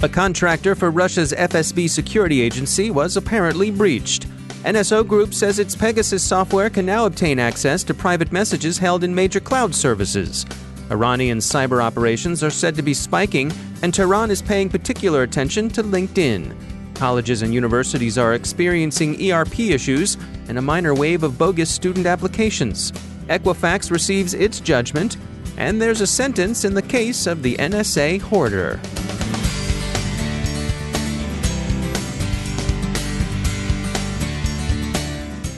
A contractor for Russia's FSB security agency was apparently breached. NSO Group says its Pegasus software can now obtain access to private messages held in major cloud services. Iranian cyber operations are said to be spiking, and Tehran is paying particular attention to LinkedIn. Colleges and universities are experiencing ERP issues and a minor wave of bogus student applications. Equifax receives its judgment, and there's a sentence in the case of the NSA hoarder.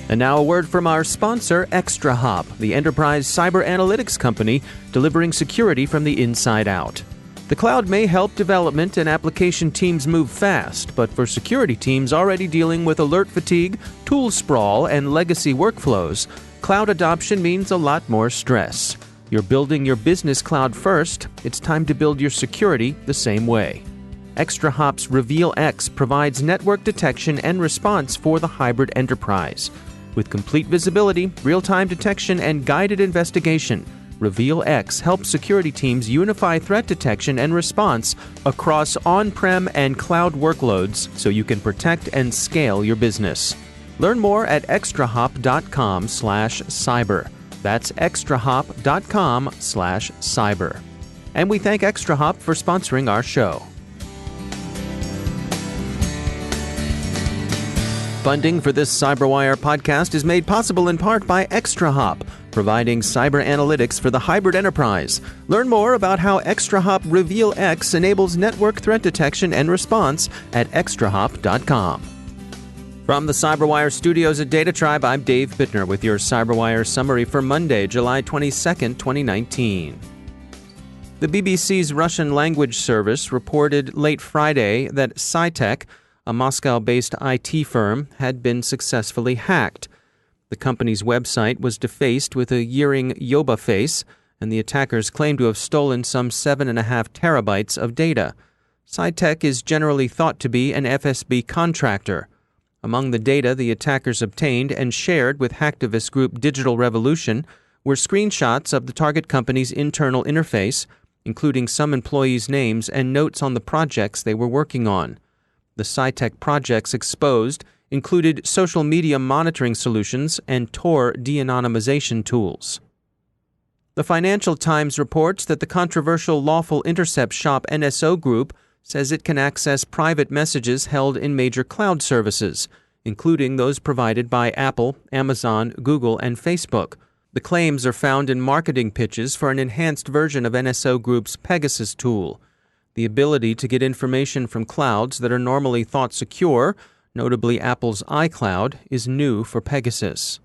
And now a word from our sponsor, ExtraHop, the enterprise cyber analytics company delivering security from the inside out. The cloud may help development and application teams move fast, but for security teams already dealing with alert fatigue, tool sprawl, and legacy workflows, cloud adoption means a lot more stress. You're building your business cloud first. It's time to build your security the same way. ExtraHop's Reveal X provides network detection and response for the hybrid enterprise. With complete visibility, real-time detection, and guided investigation, Reveal X helps security teams unify threat detection and response across on-prem and cloud workloads so you can protect and scale your business. Learn more at extrahop.com/cyber. That's extrahop.com/cyber. And we thank ExtraHop for sponsoring our show. Funding for this CyberWire podcast is made possible in part by ExtraHop, providing cyber analytics for the hybrid enterprise. Learn more about how ExtraHop Reveal X enables network threat detection and response at extrahop.com. From the CyberWire studios at Data Tribe, I'm Dave Bittner with your CyberWire summary for Monday, July 22nd, 2019. The BBC's Russian language service reported late Friday that Cytec, a Moscow-based IT firm, had been successfully hacked. The company's website was defaced with a yearning Yoba face, and the attackers claim to have stolen some 7.5 terabytes of data. Cytec is generally thought to be an FSB contractor. Among the data the attackers obtained and shared with hacktivist group Digital Revolution were screenshots of the target company's internal interface, including some employees' names and notes on the projects they were working on. The Cytec projects exposed included social media monitoring solutions and Tor de-anonymization tools. The Financial Times reports that the controversial lawful intercept shop NSO Group says it can access private messages held in major cloud services, including those provided by Apple, Amazon, Google, and Facebook. The claims are found in marketing pitches for an enhanced version of NSO Group's Pegasus tool. The ability to get information from clouds that are normally thought secure, notably Apple's iCloud, is new for Pegasus.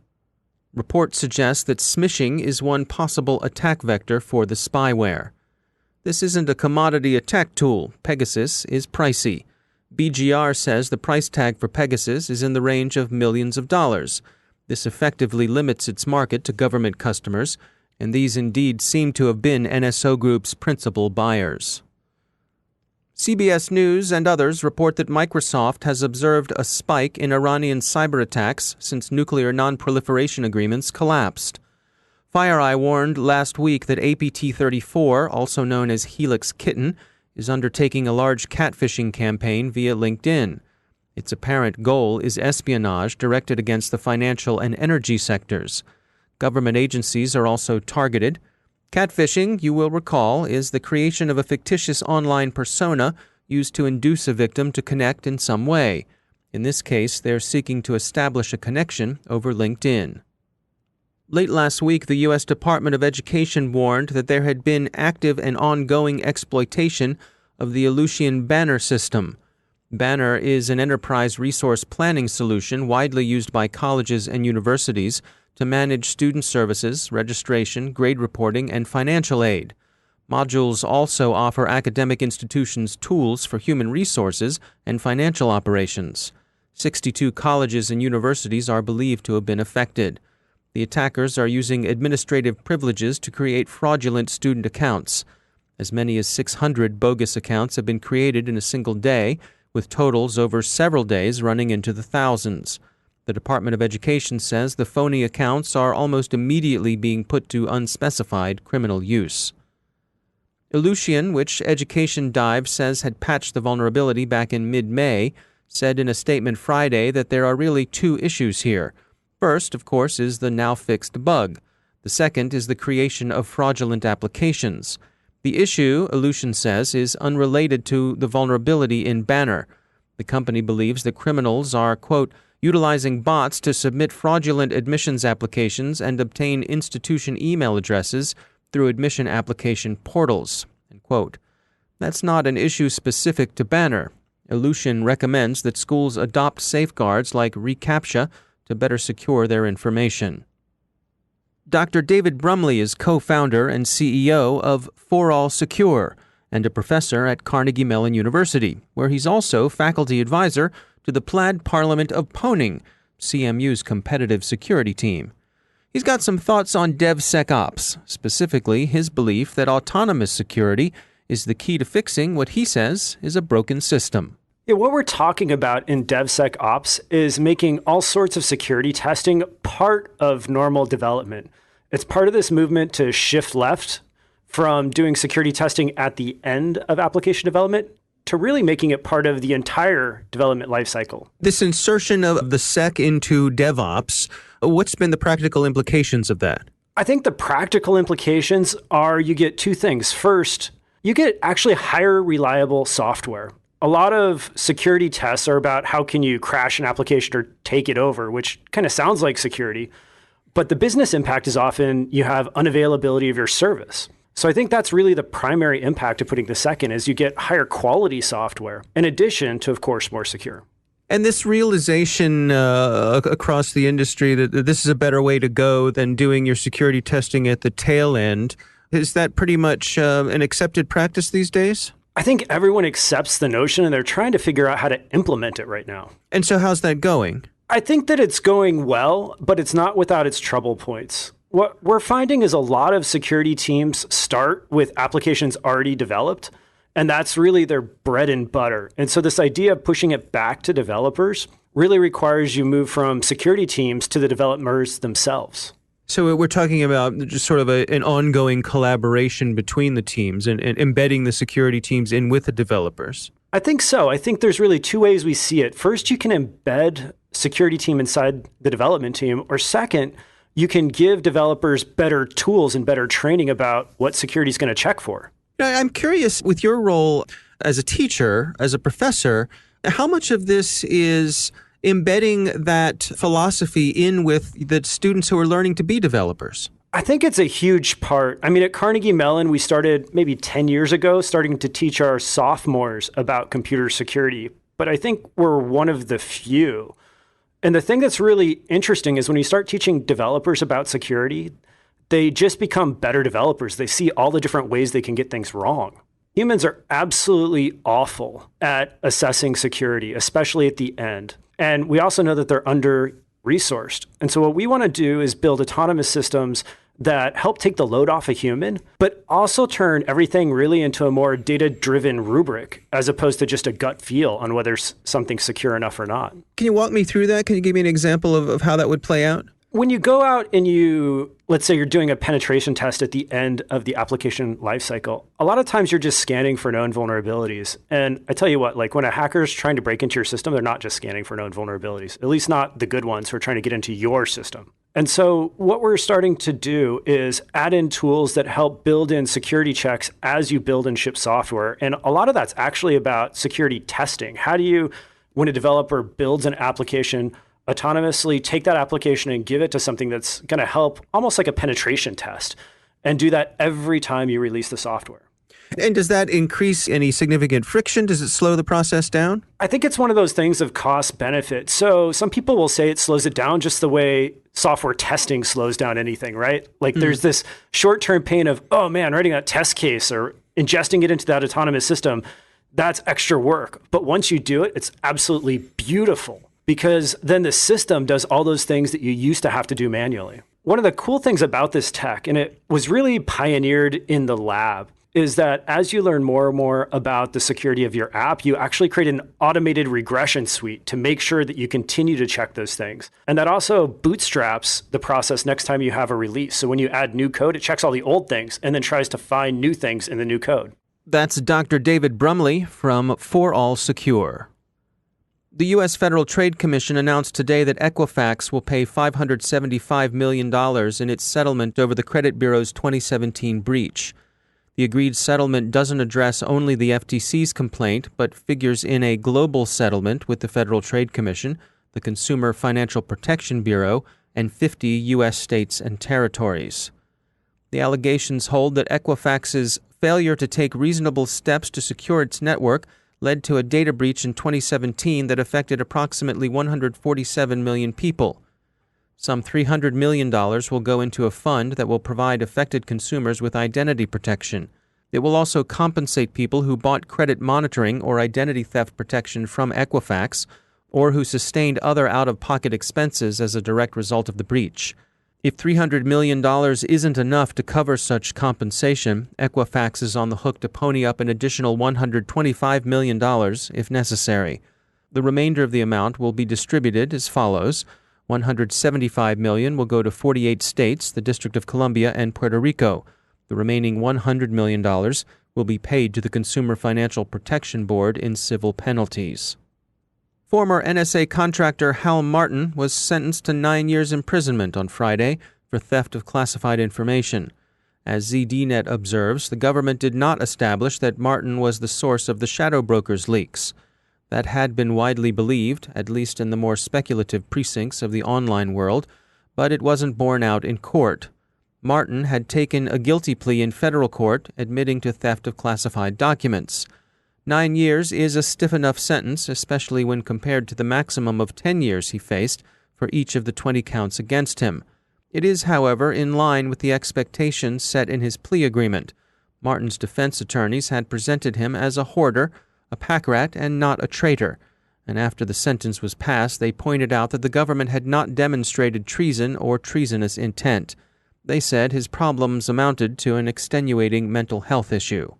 Reports suggest that smishing is one possible attack vector for the spyware. This isn't a commodity attack tool. Pegasus is pricey. BGR says the price tag for Pegasus is in the range of millions of dollars. This effectively limits its market to government customers, and these indeed seem to have been NSO Group's principal buyers. CBS News and others report that Microsoft has observed a spike in Iranian cyber attacks since nuclear non-proliferation agreements collapsed. FireEye warned last week that APT-34, also known as Helix Kitten, is undertaking a large catfishing campaign via LinkedIn. Its apparent goal is espionage directed against the financial and energy sectors. Government agencies are also targeted. Catfishing, you will recall, is the creation of a fictitious online persona used to induce a victim to connect in some way. In this case, they're seeking to establish a connection over LinkedIn. Late last week, the U.S. Department of Education warned that there had been active and ongoing exploitation of the Ellucian Banner system. Banner is an enterprise resource planning solution widely used by colleges and universities to manage student services, registration, grade reporting, and financial aid. Modules also offer academic institutions tools for human resources and financial operations. 62 colleges and universities are believed to have been affected. The attackers are using administrative privileges to create fraudulent student accounts. As many as 600 bogus accounts have been created in a single day, with totals over several days running into the thousands. The Department of Education says the phony accounts are almost immediately being put to unspecified criminal use. Illusion, which Education Dive says had patched the vulnerability back in mid-May, said in a statement Friday that there are really two issues here. First, of course, is the now-fixed bug. The second is the creation of fraudulent applications. The issue, Illusion says, is unrelated to the vulnerability in Banner. The company believes the criminals are, quote, utilizing bots to submit fraudulent admissions applications and obtain institution email addresses through admission application portals, end quote. That's not an issue specific to Banner. Illusion recommends that schools adopt safeguards like reCAPTCHA to better secure their information. Dr. David Brumley is co-founder and CEO of For All Secure and a professor at Carnegie Mellon University, where he's also faculty advisor to the Plaid Parliament of Poning, CMU's competitive security team. He's got some thoughts on DevSEC Ops, specifically his belief that autonomous security is the key to fixing what he says is a broken system. Yeah, what we're talking about in DevSEC Ops is making all sorts of security testing part of normal development. It's part of this movement to shift left from doing security testing at the end of application development to really making it part of the entire development lifecycle. This insertion of the SEC into DevOps, what's been the practical implications of that? I think the practical implications are you get two things. First, you get actually higher reliable software. A lot of security tests are about how can you crash an application or take it over, which kind of sounds like security. But the business impact is often you have unavailability of your service. So I think that's really the primary impact of putting the SEC in is you get higher quality software, in addition to, of course, more secure. And this realization across the industry that this is a better way to go than doing your security testing at the tail end, is that pretty much an accepted practice these days? I think everyone accepts the notion and they're trying to figure out how to implement it right now. And so how's that going? I think that it's going well, but it's not without its trouble points. What we're finding is a lot of security teams start with applications already developed, and that's really their bread and butter. And so this idea of pushing it back to developers really requires you move from security teams to the developers themselves. So we're talking about just sort of an ongoing collaboration between the teams and embedding the security teams in with the developers. I think so. I think there's really two ways we see it. First, you can embed security team inside the development team, or second, you can give developers better tools and better training about what security is going to check for. I'm curious, with your role as a teacher, as a professor, how much of this is embedding that philosophy in with the students who are learning to be developers? I think it's a huge part. I mean, at Carnegie Mellon, we started maybe 10 years ago, starting to teach our sophomores about computer security. But I think we're one of the few. And the thing that's really interesting is when you start teaching developers about security, they just become better developers. They see all the different ways they can get things wrong. Humans are absolutely awful at assessing security, especially at the end. And we also know that they're under-resourced. And so what we want to do is build autonomous systems that help take the load off a human, but also turn everything really into a more data-driven rubric, as opposed to just a gut feel on whether something's secure enough or not. Can you walk me through that? Can you give me an example of how that would play out? When you go out and let's say you're doing a penetration test at the end of the application lifecycle, a lot of times you're just scanning for known vulnerabilities. And I tell you what, like when a hacker's trying to break into your system, they're not just scanning for known vulnerabilities, at least not the good ones who are trying to get into your system. And so what we're starting to do is add in tools that help build in security checks as you build and ship software. And a lot of that's actually about security testing. How do you, when a developer builds an application, autonomously take that application and give it to something that's going to help almost like a penetration test, and do that every time you release the software. And does that increase any significant friction? Does it slow the process down? I think it's one of those things of cost benefit. So some people will say it slows it down just the way software testing slows down anything, right? Like there's this short-term pain of, oh man, writing a test case or ingesting it into that autonomous system, that's extra work. But once you do it, it's absolutely beautiful, because then the system does all those things that you used to have to do manually. One of the cool things about this tech, and it was really pioneered in the lab, is that as you learn more and more about the security of your app, you actually create an automated regression suite to make sure that you continue to check those things. And that also bootstraps the process next time you have a release. So when you add new code, it checks all the old things and then tries to find new things in the new code. That's Dr. David Brumley from For All Secure. The U.S. Federal Trade Commission announced today that Equifax will pay $575 million in its settlement over the credit bureau's 2017 breach. The agreed settlement doesn't address only the FTC's complaint, but figures in a global settlement with the Federal Trade Commission, the Consumer Financial Protection Bureau, and 50 U.S. states and territories. The allegations hold that Equifax's failure to take reasonable steps to secure its network led to a data breach in 2017 that affected approximately 147 million people. Some $300 million will go into a fund that will provide affected consumers with identity protection. It will also compensate people who bought credit monitoring or identity theft protection from Equifax or who sustained other out-of-pocket expenses as a direct result of the breach. If $300 million isn't enough to cover such compensation, Equifax is on the hook to pony up an additional $125 million if necessary. The remainder of the amount will be distributed as follows. $175 million will go to 48 states, the District of Columbia, and Puerto Rico. The remaining $100 million will be paid to the Consumer Financial Protection Board in civil penalties. Former NSA contractor Hal Martin was sentenced to 9 years imprisonment on Friday for theft of classified information. As ZDNet observes, the government did not establish that Martin was the source of the shadow brokers leaks. That had been widely believed, at least in the more speculative precincts of the online world, but it wasn't borne out in court. Martin had taken a guilty plea in federal court, admitting to theft of classified documents. 9 years is a stiff enough sentence, especially when compared to the maximum of 10 years he faced for each of the 20 counts against him. It is, however, in line with the expectations set in his plea agreement. Martin's defense attorneys had presented him as a hoarder, a pack rat, and not a traitor, and after the sentence was passed, they pointed out that the government had not demonstrated treason or treasonous intent. They said his problems amounted to an extenuating mental health issue.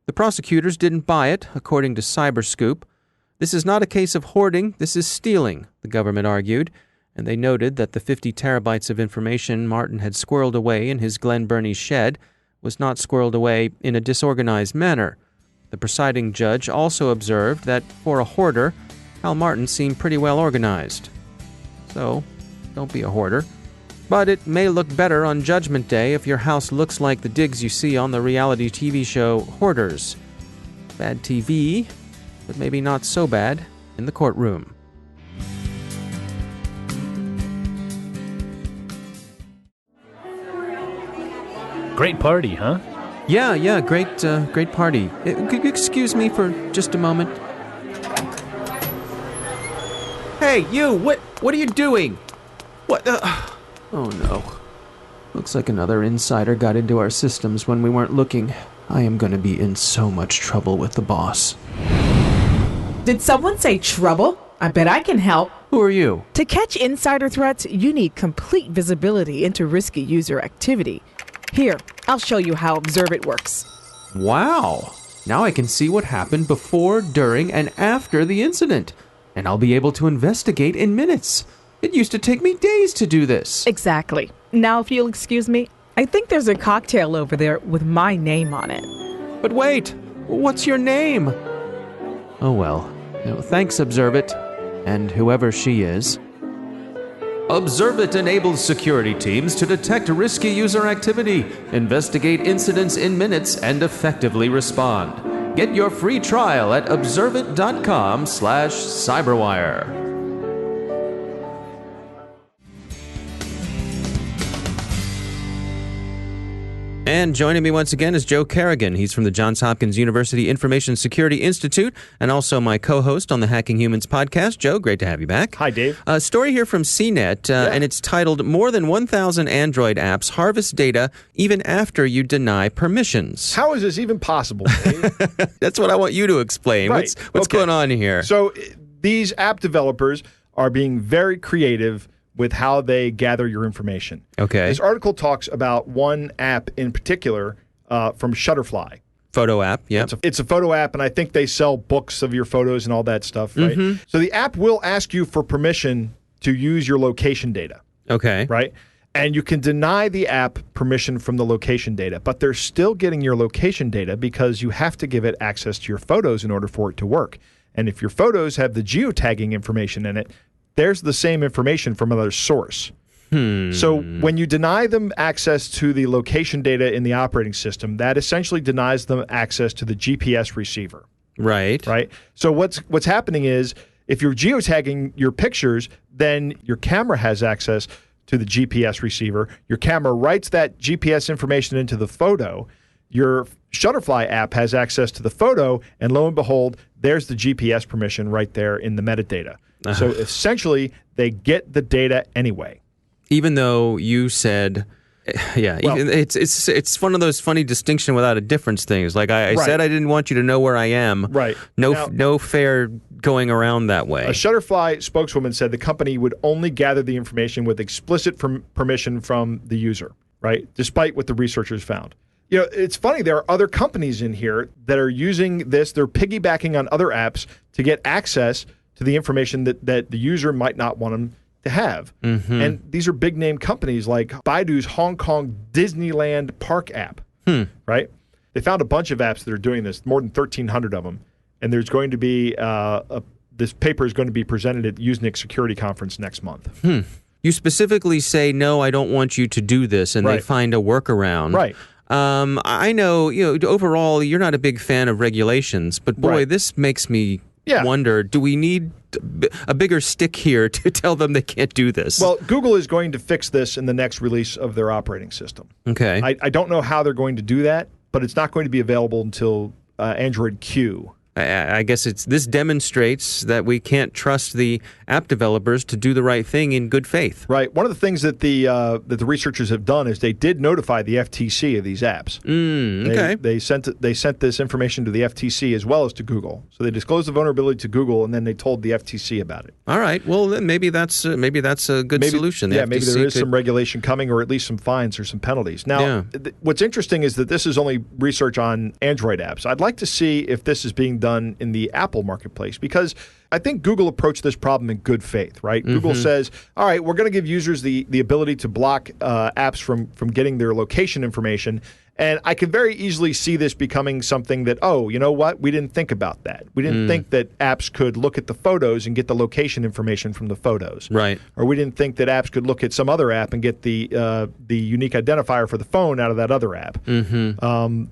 The prosecutors didn't buy it, according to CyberScoop. This is not a case of hoarding, this is stealing, the government argued, and they noted that the 50 terabytes of information Martin had squirreled away in his Glen Burnie shed was not squirreled away in a disorganized manner. The presiding judge also observed that, for a hoarder, Hal Martin seemed pretty well organized. So, don't be a hoarder. But it may look better on Judgment Day if your house looks like the digs you see on the reality TV show Hoarders. Bad TV, but maybe not so bad in the courtroom. Great party, huh? Yeah, great party. Excuse me for just a moment. Hey, you! What are you doing? What? Oh no. Looks like another insider got into our systems when we weren't looking. I am going to be in so much trouble with the boss. Did someone say trouble? I bet I can help. Who are you? To catch insider threats, you need complete visibility into risky user activity. Here, I'll show you how Observe works. Wow! Now I can see what happened before, during, and after the incident. And I'll be able to investigate in minutes. It used to take me days to do this. Exactly. Now, if you'll excuse me, I think there's a cocktail over there with my name on it. But wait! What's your name? Oh well. Thanks, Observe, and whoever she is. Observe enables security teams to detect risky user activity, investigate incidents in minutes, and effectively respond. Get your free trial at observeit.com/cyberwire. And joining me once again is Joe Kerrigan. He's from the Johns Hopkins University Information Security Institute and also my co-host on the Hacking Humans podcast. Joe, great to have you back. Hi, Dave. A story here from CNET, and it's titled, More Than 1,000 Android Apps Harvest Data Even After You Deny Permissions. How is this even possible, Dave? That's what I want you to explain. Right. What's going on here? So these app developers are being very creative with how they gather your information. Okay. This article talks about one app in particular from Shutterfly. Photo app, yeah. It's a photo app, and I think they sell books of your photos and all that stuff, right? Mm-hmm. So the app will ask you for permission to use your location data. Okay. Right? And you can deny the app permission from the location data, but they're still getting your location data because you have to give it access to your photos in order for it to work. And if your photos have the geotagging information in it, there's the same information from another source. So when you deny them access to the location data in the operating system, that essentially denies them access to the GPS receiver. Right. Right. So what's happening is if you're geotagging your pictures, then your camera has access to the GPS receiver. Your camera writes that GPS information into the photo. Your Shutterfly app has access to the photo, and lo and behold, there's the GPS permission right there in the metadata. So essentially, they get the data anyway. Even though you said, it's one of those funny distinction without a difference things. Like I said, I didn't want you to know where I am. Right. No fair going around that way. A Shutterfly spokeswoman said the company would only gather the information with explicit permission from the user. Right. Despite what the researchers found. You know, it's funny. There are other companies in here that are using this. They're piggybacking on other apps to get access to the information that the user might not want them to have. Mm-hmm. And these are big name companies like Baidu's Hong Kong Disneyland Park app, right? They found a bunch of apps that are doing this, more than 1,300 of them. And there's going to be, this paper is going to be presented at Usenet Security Conference next month. You specifically say, no, I don't want you to do this, and they find a workaround. Right. I know, overall, you're not a big fan of regulations, but boy, this makes me wonder, do we need a bigger stick here to tell them they can't do this? Well, Google is going to fix this in the next release of their operating system. Okay. I don't know how they're going to do that, but it's not going to be available until Android Q. I guess this demonstrates that we can't trust the app developers to do the right thing in good faith. Right. One of the things that the researchers have done is they did notify the FTC of these apps. Okay. They sent this information to the FTC as well as to Google. So they disclosed the vulnerability to Google, and then they told the FTC about it. All right. Well, then maybe that's a good solution. Maybe there is some regulation coming, or at least some fines or some penalties. Now, what's interesting is that this is only research on Android apps. I'd like to see if this is being done in the Apple marketplace, because I think Google approached this problem in good faith, right? Mm-hmm. Google says, all right, we're going to give users the ability to block apps from getting their location information. And I could very easily see this becoming something that, oh, you know what? We didn't think about that. We didn't think that apps could look at the photos and get the location information from the photos. Right. Or we didn't think that apps could look at some other app and get the unique identifier for the phone out of that other app. Mm-hmm.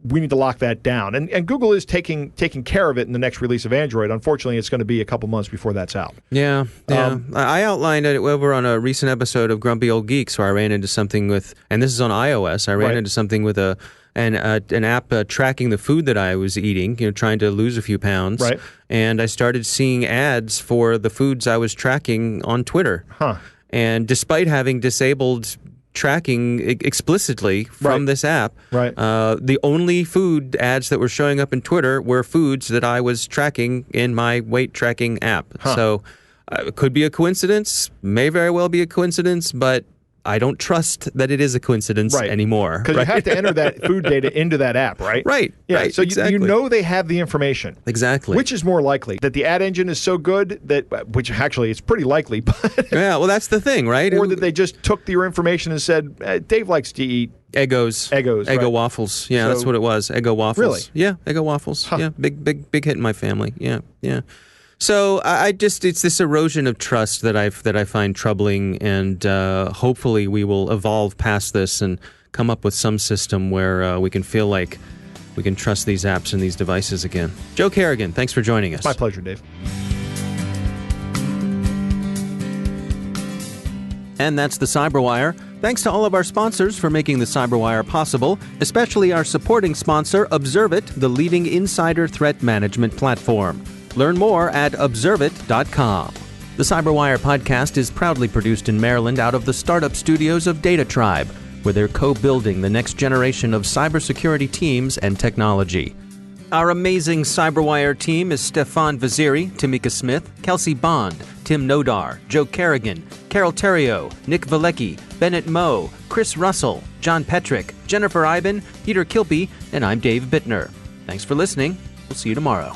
We need to lock that down. And Google is taking care of it in the next release of Android. Unfortunately, it's going to be a couple months before that's out. Yeah. I outlined it over on a recent episode of Grumpy Old Geeks where I ran into something with, and this is on iOS, I ran into something with an app tracking the food that I was eating, trying to lose a few pounds. Right. And I started seeing ads for the foods I was tracking on Twitter. Huh. And despite having disabled tracking explicitly from this app. Right. The only food ads that were showing up in Twitter were foods that I was tracking in my weight tracking app. Huh. So it could be a coincidence, may very well be a coincidence, but I don't trust that it is a coincidence anymore. Because you have to enter that food data into that app, right? Right. Yeah. Right, so exactly. you know they have the information. Exactly. Which is more likely? That the ad engine is so good which actually it's pretty likely, but yeah, well, that's the thing, right? Or that they just took your information and said, Dave likes to eat Eggos, right. waffles. Yeah, that's what it was. Eggo waffles. Really? Yeah, Eggo waffles. Huh. Yeah, big hit in my family. Yeah. So it's this erosion of trust that I find troubling, and hopefully we will evolve past this and come up with some system where we can feel like we can trust these apps and these devices again. Joe Carrigan, thanks for joining us. My pleasure, Dave. And that's the CyberWire. Thanks to all of our sponsors for making the CyberWire possible, especially our supporting sponsor, Observit, the leading insider threat management platform. Learn more at observit.com. The CyberWire podcast is proudly produced in Maryland out of the startup studios of Data Tribe, where they're co-building the next generation of cybersecurity teams and technology. Our amazing CyberWire team is Stefan Vaziri, Tamika Smith, Kelsey Bond, Tim Nodar, Joe Carrigan, Carol Terrio, Nick Valecki, Bennett Moe, Chris Russell, John Petrick, Jennifer Iben, Peter Kilpie, and I'm Dave Bittner. Thanks for listening. We'll see you tomorrow.